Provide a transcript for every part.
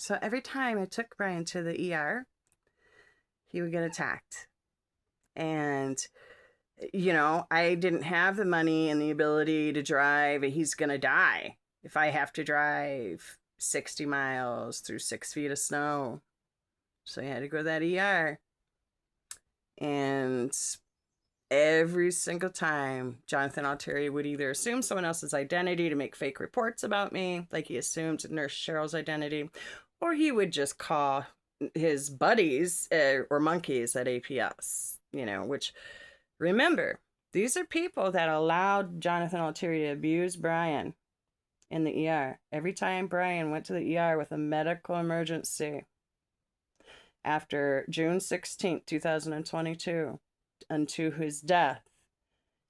So every time I took Brian to the ER, he would get attacked. And, I didn't have the money and the ability to drive. He's going to die if I have to drive 60 miles through 6 feet of snow. So I had to go to that ER. And every single time, Jonathan Alterie would either assume someone else's identity to make fake reports about me, like he assumed Nurse Cheryl's identity, or he would just call his buddies or monkeys at APS, which, remember, these are people that allowed Jonathan Alterie to abuse Brian in the ER. Every time Brian went to the ER with a medical emergency after June 16th, 2022, unto his death,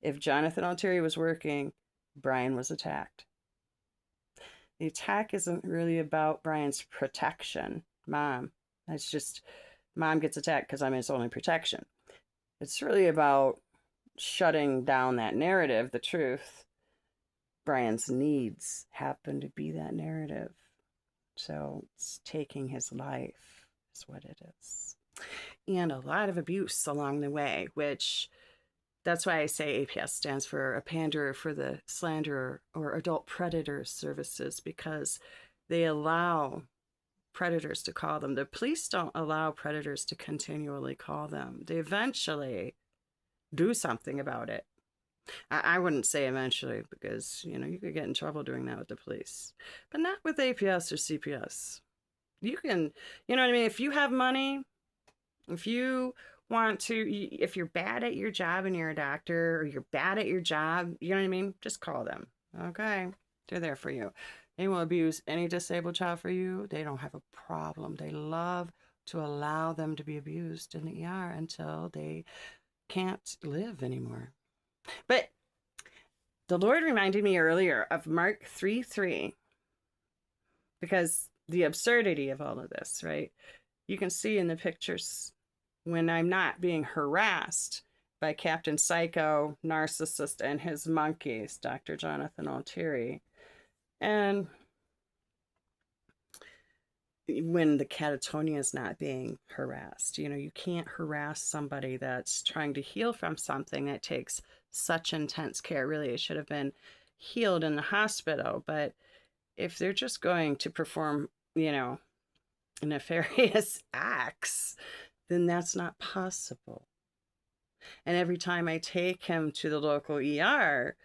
if Jonathan Alterie was working, Brian was attacked. The attack isn't really about Brian's protection, Mom. That's just, Mom gets attacked because I'm his only protection. It's really about shutting down that narrative, the truth. Brian's needs happen to be that narrative. So it's taking his life is what it is. And a lot of abuse along the way, which that's why I say APS stands for a panderer for the slanderer or adult predator services, because they allow predators to call them. The police don't allow predators to continually call them. They eventually do something about it. I wouldn't say eventually, because, you could get in trouble doing that with the police. But not with APS or CPS. You can, you know what I mean? If you have money, if you want to, if you're bad at your job and you're a doctor, or you're bad at your job, you know what I mean? Just call them. Okay? They're there for you. They will abuse any disabled child for you. They don't have a problem. They love to allow them to be abused in the ER until they can't live anymore. But the Lord reminded me earlier of Mark 3:3, because the absurdity of all of this, right? You can see in the pictures when I'm not being harassed by Captain Psycho, Narcissist, and his monkeys, Dr. Jonathan Alterie. And when the catatonia is not being harassed, you can't harass somebody that's trying to heal from something that takes such intense care. Really, it should have been healed in the hospital. But if they're just going to perform, nefarious acts, then that's not possible. And every time I take him to the local ER,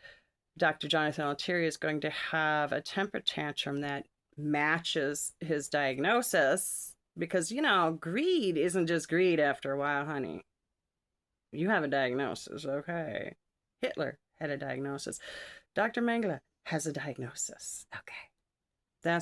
Dr. Jonathan Alterie is going to have a temper tantrum that matches his diagnosis, because, greed isn't just greed after a while, honey. You have a diagnosis, okay? Hitler had a diagnosis. Dr. Mengela has a diagnosis, okay?